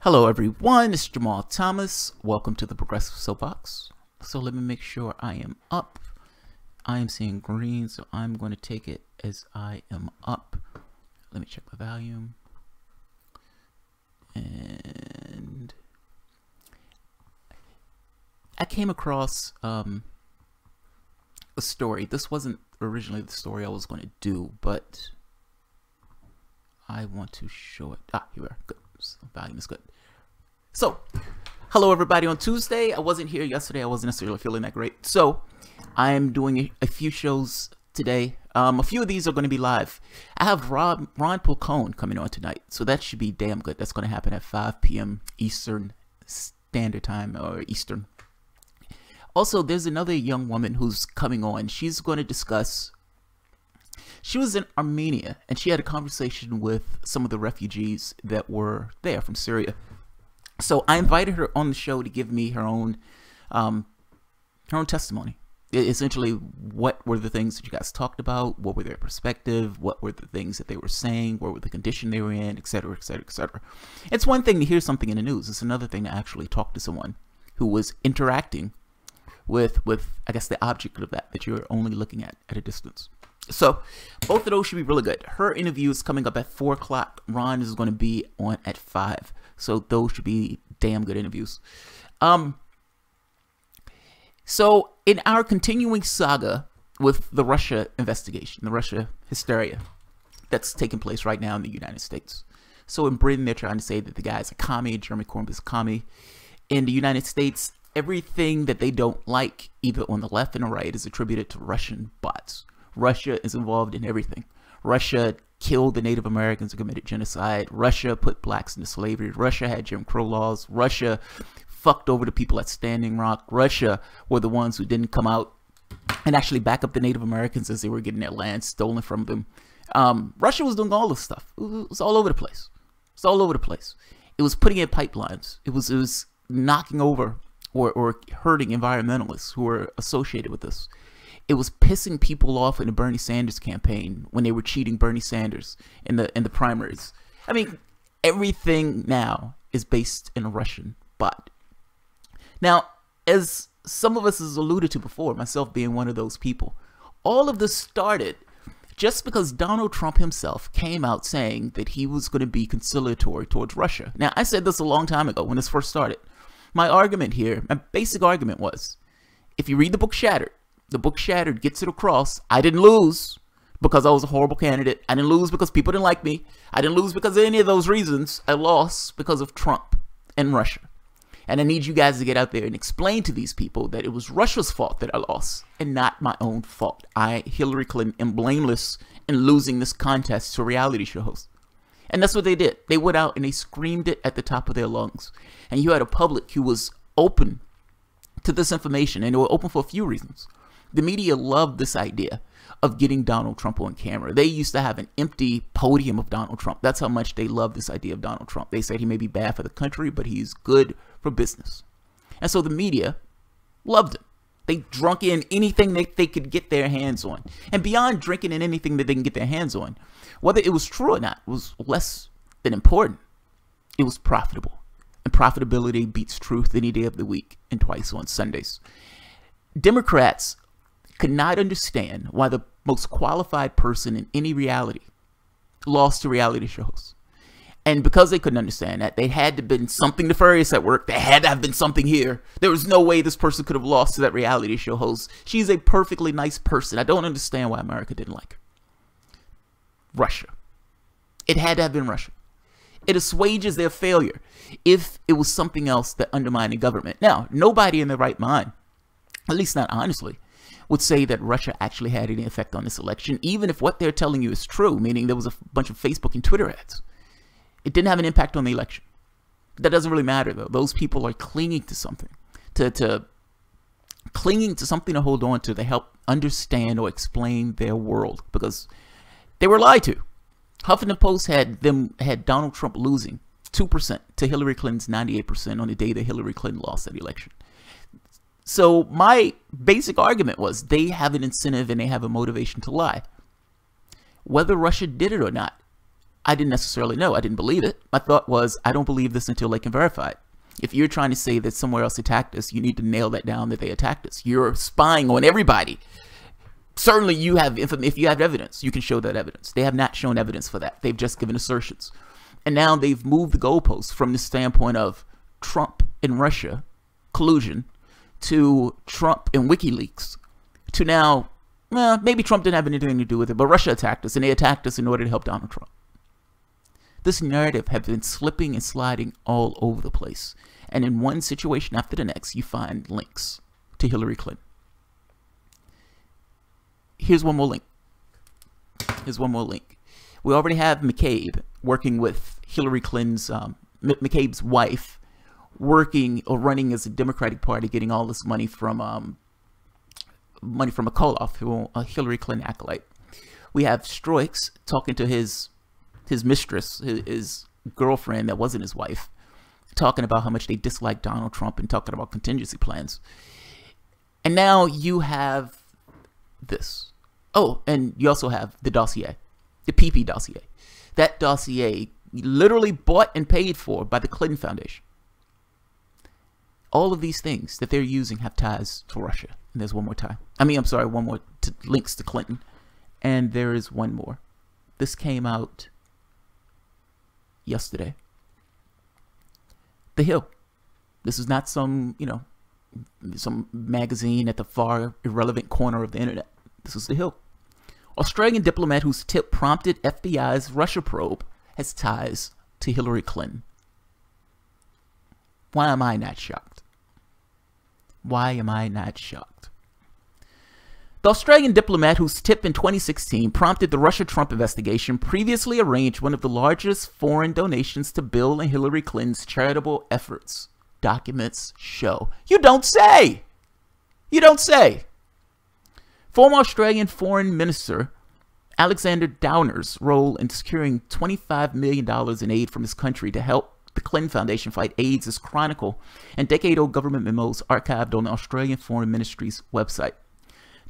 Hello everyone, it's Jamal Thomas. Welcome to the Progressive Soapbox. So let me make sure I am up. I am seeing green, so I'm going to take it as I am up. Let me check the volume. And I came across a story. This wasn't originally the story I was going to do, but I want to show it. Here we are. Good. Volume is good. So, hello everybody. On Tuesday, I wasn't here yesterday. I wasn't necessarily feeling that great. So, I'm doing a few shows today. A few of these are going to be live. I have Ron Polcone coming on tonight, so that should be damn good. That's going to happen at 5 p.m. Eastern Standard Time, or Eastern. Also, there's another young woman who's coming on. She's going to discuss. She was in Armenia, and she had a conversation with some of the refugees that were there from Syria. So I invited her on the show to give me her own testimony. Essentially, what were the things that you guys talked about? What were their perspective? What were the things that they were saying? What were the condition they were in? Et cetera, et cetera, et cetera. It's one thing to hear something in the news. It's another thing to actually talk to someone who was interacting with I guess, the object of that you're only looking at a distance. So both of those should be really good. Her interview is coming up at 4 o'clock. Ron is going to be on at 5. So those should be damn good interviews. So in our continuing saga with the Russia investigation, the Russia hysteria that's taking place right now in the United States. So in Britain, they're trying to say that the guy's a commie, Jeremy Corbyn's a commie. In the United States, everything that they don't like, either on the left and the right, is attributed to Russian bots. Russia is involved in everything. Russia killed the Native Americans and committed genocide. Russia put blacks into slavery. Russia had Jim Crow laws. Russia fucked over the people at Standing Rock. Russia were the ones who didn't come out and actually back up the Native Americans as they were getting their land stolen from them. Russia was doing all this stuff. It was all over the place. It's all over the place. It was putting in pipelines. It was knocking over or hurting environmentalists who were associated with this. It was pissing people off in the Bernie Sanders campaign when they were cheating Bernie Sanders in the primaries. I mean, everything now is based in a Russian bot. Now, as some of us has alluded to before, myself being one of those people, all of this started just because Donald Trump himself came out saying that he was going to be conciliatory towards Russia. Now, I said this a long time ago when this first started. My argument here, my basic argument was, if you read the book Shattered, the book Shattered gets it across. I didn't lose because I was a horrible candidate. I didn't lose because people didn't like me. I didn't lose because of any of those reasons. I lost because of Trump and Russia. And I need you guys to get out there and explain to these people that it was Russia's fault that I lost and not my own fault. I, Hillary Clinton, am blameless in losing this contest to a reality show host. And that's what they did. They went out and they screamed it at the top of their lungs. And you had a public who was open to this information, and they were open for a few reasons. The media loved this idea of getting Donald Trump on camera. They used to have an empty podium of Donald Trump. That's how much they love this idea of Donald Trump. They said he may be bad for the country, but he's good for business. And so the media loved him. They drunk in anything that they could get their hands on. And beyond drinking in anything that they can get their hands on, whether it was true or not was less than important. It was profitable. And profitability beats truth any day of the week and twice on Sundays. Democrats could not understand why the most qualified person in any reality lost to reality shows. And because they couldn't understand that, they had to have been something nefarious at work. There had to have been something here. There was no way this person could have lost to that reality show host. She's a perfectly nice person. I don't understand why America didn't like her. Russia. It had to have been Russia. It assuages their failure if it was something else that undermined the government. Now, nobody in their right mind, at least not honestly, would say that Russia actually had any effect on this election, even if what they're telling you is true, meaning there was a bunch of Facebook and Twitter ads. It didn't have an impact on the election. That doesn't really matter, though. Those people are clinging to something, clinging to something to hold on to help understand or explain their world, because they were lied to. Huffington Post had Donald Trump losing 2% to Hillary Clinton's 98% on the day that Hillary Clinton lost that election. So my basic argument was they have an incentive and they have a motivation to lie. Whether Russia did it or not, I didn't necessarily know. I didn't believe it. My thought was, I don't believe this until they can verify it. If you're trying to say that somewhere else attacked us, you need to nail that down that they attacked us. You're spying on everybody. Certainly you have, if you have evidence, you can show that evidence. They have not shown evidence for that. They've just given assertions. And now they've moved the goalposts from the standpoint of Trump and Russia collusion to Trump and WikiLeaks to now, well, maybe Trump didn't have anything to do with it, but Russia attacked us, and they attacked us in order to help Donald Trump. This narrative has been slipping and sliding all over the place. And in one situation after the next, you find links to Hillary Clinton. Here's one more link. Here's one more link. We already have McCabe working with Hillary Clinton's, McCabe's wife, working or running as a Democratic Party, getting all this money from McAuliffe, a Hillary Clinton acolyte. We have Stroix talking to his mistress, his girlfriend that wasn't his wife, talking about how much they dislike Donald Trump and talking about contingency plans. And now you have this. Oh, and you also have the dossier, the PP dossier. That dossier literally bought and paid for by the Clinton Foundation. All of these things that they're using have ties to Russia. And there's one more tie. One more links to Clinton. And there is one more. This came out yesterday. The Hill. This is not some, some magazine at the far irrelevant corner of the internet. This is The Hill. Australian diplomat whose tip prompted FBI's Russia probe has ties to Hillary Clinton. Why am I not shocked? Why am I not shocked? The Australian diplomat whose tip in 2016 prompted the Russia-Trump investigation previously arranged one of the largest foreign donations to Bill and Hillary Clinton's charitable efforts. Documents show. You don't say! You don't say! Former Australian Foreign Minister Alexander Downer's role in securing $25 million in aid from his country to help the Clinton Foundation fight AIDS is chronicled and decade-old government memos archived on the Australian Foreign Ministry's website.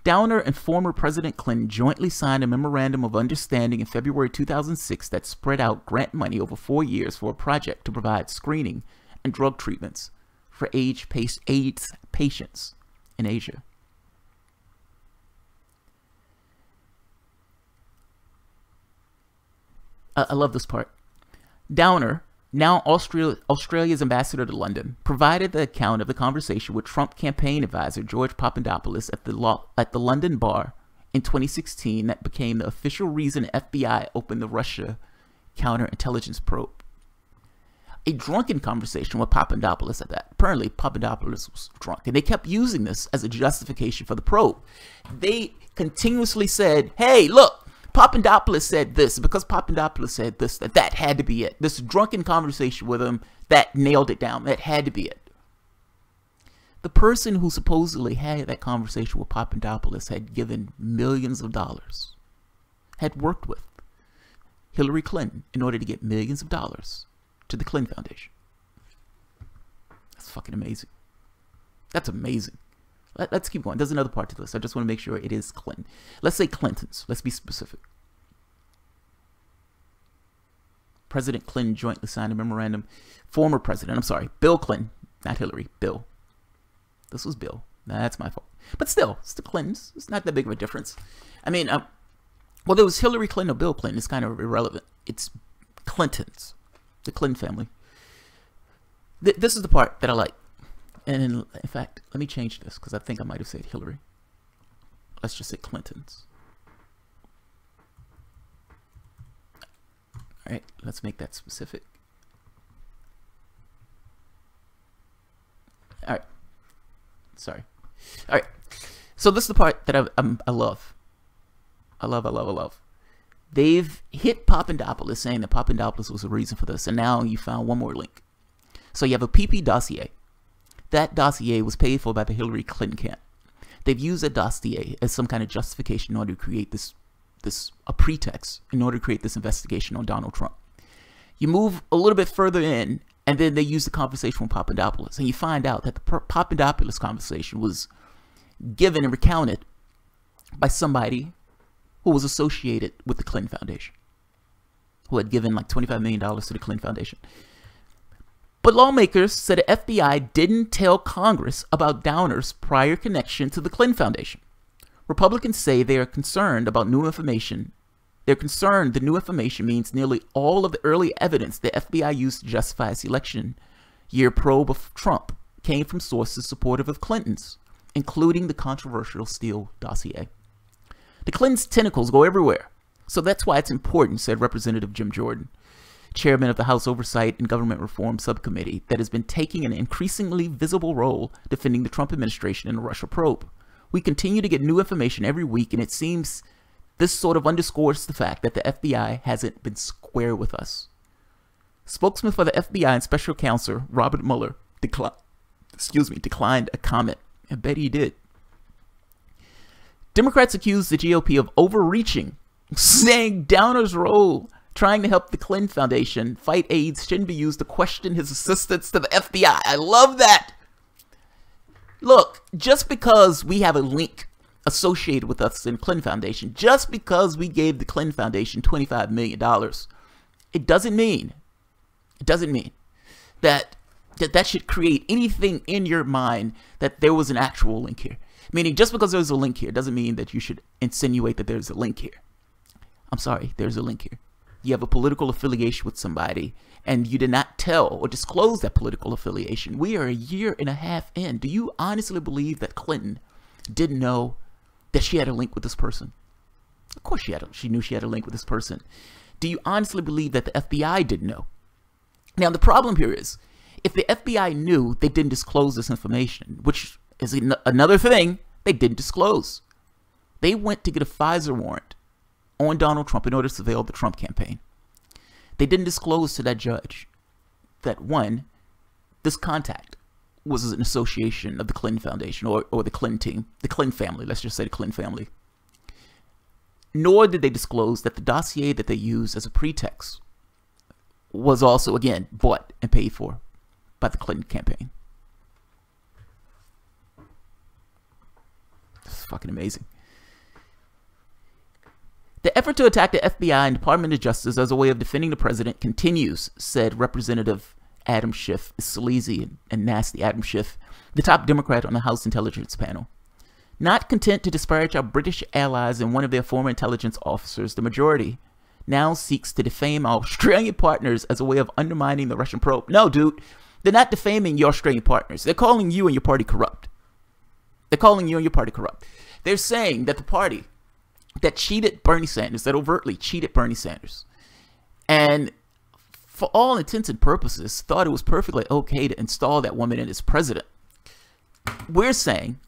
Downer and former President Clinton jointly signed a memorandum of understanding in February 2006 that spread out grant money over 4 years for a project to provide screening and drug treatments for AIDS patients in Asia. I love this part. Downer, now Australia's ambassador to London, provided the account of the conversation with Trump campaign advisor George Papadopoulos at the London bar in 2016 that became the official reason the FBI opened the Russia counterintelligence probe. A drunken conversation with Papadopoulos at that. Apparently, Papadopoulos was drunk, and they kept using this as a justification for the probe. They continuously said, hey, look, Papadopoulos said this, because Papadopoulos said this, that had to be it. This drunken conversation with him, that nailed it down. That had to be it. The person who supposedly had that conversation with Papadopoulos had given millions of dollars, had worked with Hillary Clinton in order to get millions of dollars to the Clinton Foundation. That's fucking amazing. That's amazing. Let's keep going. There's another part to this. I just want to make sure it is Clinton. Let's say Clintons. Let's be specific. President Clinton jointly signed a memorandum. Former president, Bill Clinton, not Hillary, Bill. This was Bill. That's my fault. But still, it's the Clintons. It's not that big of a difference. Whether it was Hillary Clinton or Bill Clinton, it's kind of irrelevant. It's Clintons, the Clinton family. This is the part that I like. And in fact, let me change this because I think I might have said Hillary. Let's just say Clintons. All right, let's make that specific. All right. Sorry. All right. So this is the part that I love. I love. They've hit Papadopoulos saying that Papadopoulos was the reason for this. And now you found one more link. So you have a PP dossier. That dossier was paid for by the Hillary Clinton camp. They've used that dossier as some kind of justification in order to create a pretext in order to create this investigation on Donald Trump. You move a little bit further in, and then they use the conversation with Papadopoulos, and you find out that the Papadopoulos conversation was given and recounted by somebody who was associated with the Clinton Foundation. who had given like $25 million to the Clinton Foundation. But lawmakers said the FBI didn't tell Congress about Downer's prior connection to the Clinton Foundation. Republicans say they are concerned about new information. They're concerned the new information means nearly all of the early evidence the FBI used to justify its election year probe of Trump came from sources supportive of Clinton's, including the controversial Steele dossier. The Clintons' tentacles go everywhere, so that's why it's important, said Representative Jim Jordan, chairman of the House Oversight and Government Reform Subcommittee that has been taking an increasingly visible role defending the Trump administration in the Russia probe. We continue to get new information every week, and it seems this sort of underscores the fact that the FBI hasn't been square with us. Spokesman for the FBI and Special Counsel Robert Mueller declined a comment. I bet he did. Democrats accused the GOP of overreaching, saying Downer's role trying to help the Clinton Foundation fight AIDS shouldn't be used to question his assistance to the FBI. I love that. Look, just because we have a link associated with us in the Clinton Foundation, just because we gave the Clinton Foundation $25 million, it doesn't mean that that should create anything in your mind that there was an actual link here. Meaning, just because there's a link here doesn't mean that you should insinuate that there's a link here. I'm sorry, there's a link here. You have a political affiliation with somebody, and you did not tell or disclose that political affiliation. We are a year and a half in. Do you honestly believe that Clinton didn't know that she had a link with this person? Of course she knew she had a link with this person. Do you honestly believe that the FBI didn't know? Now, the problem here is, if the FBI knew, they didn't disclose this information, which is another thing they didn't disclose. They went to get a FISA warrant on Donald Trump in order to surveil the Trump campaign. They didn't disclose to that judge that, one, this contact was an association of the Clinton Foundation or the Clinton team, the Clinton family, let's just say the Clinton family. Nor did they disclose that the dossier that they used as a pretext was also, again, bought and paid for by the Clinton campaign. This is fucking amazing. The effort to attack the FBI and Department of Justice as a way of defending the president continues, said Representative Adam Schiff, sleazy and nasty Adam Schiff, the top Democrat on the House Intelligence Panel. Not content to disparage our British allies and one of their former intelligence officers, the majority now seeks to defame our Australian partners as a way of undermining the Russian probe. No, dude, they're not defaming your Australian partners. They're calling you and your party corrupt. They're saying that the party that cheated Bernie Sanders, that overtly cheated Bernie Sanders, and for all intents and purposes thought it was perfectly okay to install that woman in as president. We're saying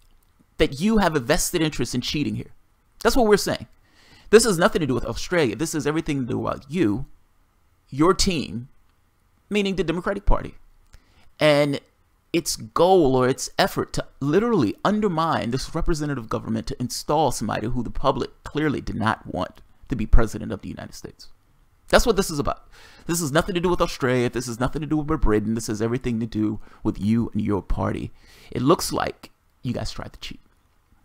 that you have a vested interest in cheating here. That's what we're saying. This has nothing to do with Australia. This has everything to do about you, your team, meaning the Democratic Party, and its goal or its effort to literally undermine this representative government to install somebody who the public clearly did not want to be president of the United States. That's what this is about. This has nothing to do with Australia. This has nothing to do with Britain. This has everything to do with you and your party. It looks like you guys tried to cheat.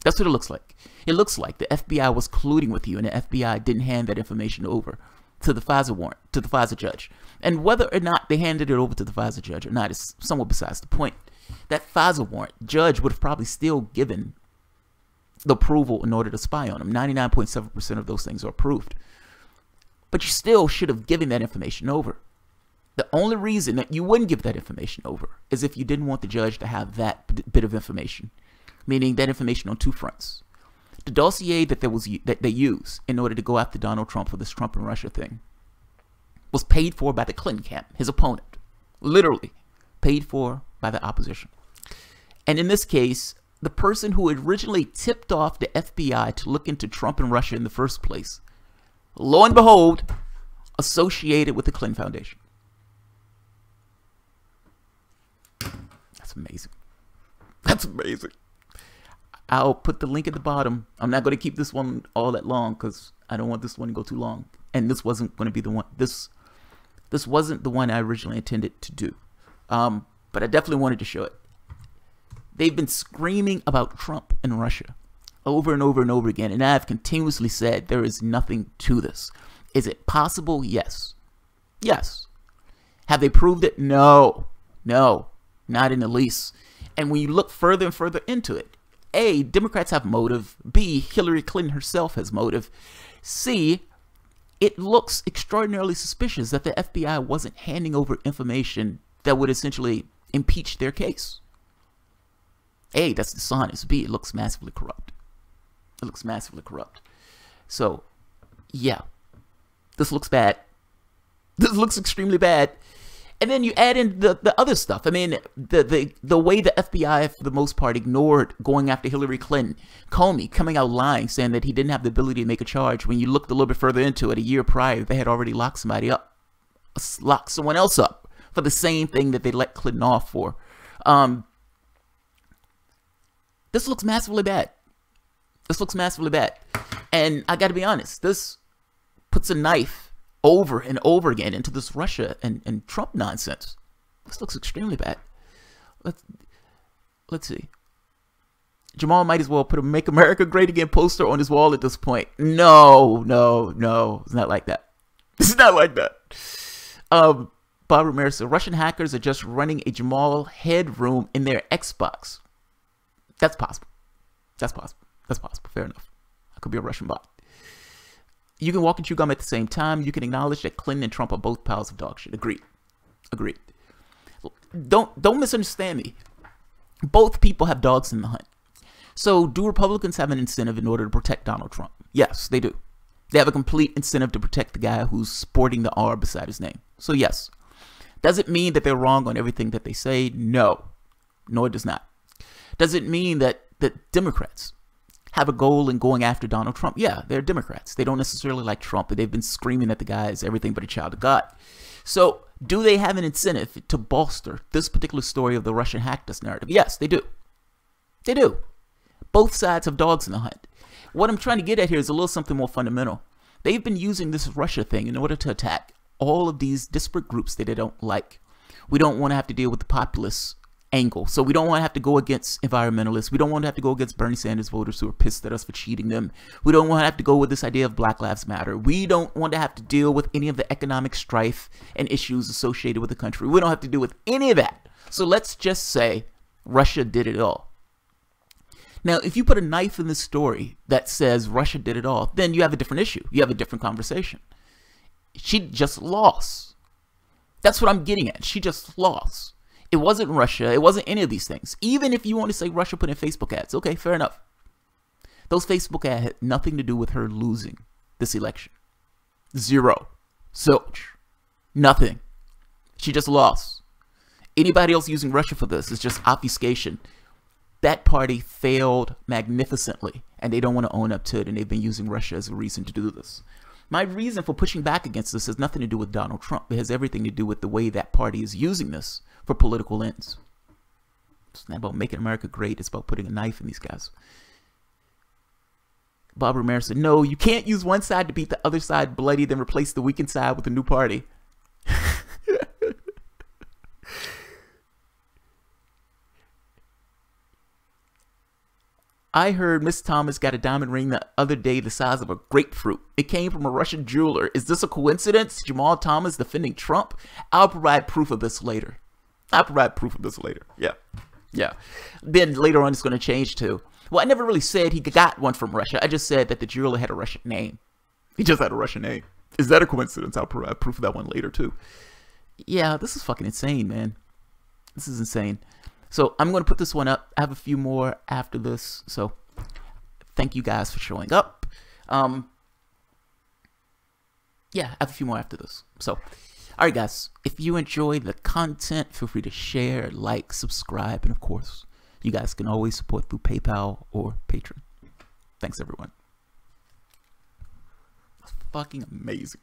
That's what it looks like. It looks like the FBI was colluding with you and the FBI didn't hand that information over to the FISA warrant, to the FISA judge. And whether or not they handed it over to the FISA judge or not is somewhat besides the point. That FISA warrant judge would have probably still given the approval in order to spy on him. 99.7% of those things are approved. But you still should have given that information over. The only reason that you wouldn't give that information over is if you didn't want the judge to have that bit of information, meaning that information on two fronts. The dossier that they used in order to go after Donald Trump for this Trump and Russia thing was paid for by the Clinton camp, his opponent, literally paid for by the opposition. And in this case, the person who originally tipped off the FBI to look into Trump and Russia in the first place, lo and behold, associated with the Clinton Foundation. That's amazing. That's amazing. I'll put the link at the bottom. I'm not going to keep this one all that long because I don't want this one to go too long. And this wasn't going to be the one. This wasn't the one I originally intended to do. But I definitely wanted to show it. They've been screaming about Trump and Russia over and over and over again. And I've continuously said there is nothing to this. Is it possible? Yes. Yes. Have they proved it? No. No. Not in the least. And when you look further and further into it, A, Democrats have motive. B, Hillary Clinton herself has motive. C, it looks extraordinarily suspicious that the FBI wasn't handing over information that would essentially impeach their case. A, that's dishonest. B, it looks massively corrupt. It looks massively corrupt. So, yeah, this looks bad. This looks extremely bad. And then you add in the other stuff. I mean, the way the FBI, for the most part, ignored going after Hillary Clinton. Comey coming out lying, saying that he didn't have the ability to make a charge. When you looked a little bit further into it, a year prior, they had already locked somebody up. Locked someone else up for the same thing that they let Clinton off for. This looks massively bad. This looks massively bad. And I got to be honest, this puts a knife over and over again into this Russia and Trump nonsense. This looks extremely bad. Let's see. Jamal might as well put a "Make America Great Again" poster on his wall at this point. No. It's not like that. It's not like that. Bob Ramirez said, Russian hackers are just running a Jamal headroom in their Xbox. That's possible. That's possible. That's possible. Fair enough. I could be a Russian bot. You can walk and chew gum at the same time. You can acknowledge that Clinton and Trump are both piles of dog shit. Agreed. Agreed. Don't misunderstand me. Both people have dogs in the hunt. So do Republicans have an incentive in order to protect Donald Trump? Yes, they do. They have a complete incentive to protect the guy who's sporting the R beside his name. So yes. Does it mean that they're wrong on everything that they say? No. No, it does not. Does it mean that Democrats have a goal in going after Donald Trump? Yeah, they're Democrats. They don't necessarily like Trump, but they've been screaming that the guy is everything but a child of God. So do they have an incentive to bolster this particular story of the Russian hackers narrative? Yes, they do. They do. Both sides have dogs in the hunt. What I'm trying to get at here is a little something more fundamental. They've been using this Russia thing in order to attack all of these disparate groups that they don't like. We don't want to have to deal with the populace angle. So we don't want to have to go against environmentalists. We don't want to have to go against Bernie Sanders voters who are pissed at us for cheating them. We don't want to have to go with this idea of Black Lives Matter. We don't want to have to deal with any of the economic strife and issues associated with the country. We don't have to deal with any of that. So let's just say Russia did it all. Now, if you put a knife in this story that says Russia did it all, then you have a different issue. You have a different conversation. She just lost. That's what I'm getting at. She just lost. It wasn't Russia. It wasn't any of these things. Even if you want to say Russia put in Facebook ads. Okay, fair enough. Those Facebook ads had nothing to do with her losing this election. Zero. Zilch. Nothing. She just lost. Anybody else using Russia for this is just obfuscation. That party failed magnificently, and they don't want to own up to it, and they've been using Russia as a reason to do this. My reason for pushing back against this has nothing to do with Donald Trump. It has everything to do with the way that party is using this for political ends. It's not about making America great. It's about putting a knife in these guys. Bob Ramirez said, no, you can't use one side to beat the other side bloody, then replace the weakened side with a new party. I heard Miss Thomas got a diamond ring the other day the size of a grapefruit. It came from a Russian jeweler. Is this a coincidence? Jamal Thomas defending Trump? I'll provide proof of this later. Yeah. Yeah. Then later on it's going to change too. Well, I never really said he got one from Russia. I just said that the jeweler had a Russian name. He just had a Russian name. Is that a coincidence? I'll provide proof of that one later too. Yeah, this is fucking insane, man. This is insane. So I'm going to put this one up. I have a few more after this. So thank you guys for showing up. Yeah, I have a few more after this. So, all right, guys. If you enjoy the content, feel free to share, like, subscribe. And, of course, you guys can always support through PayPal or Patreon. Thanks, everyone. That's fucking amazing.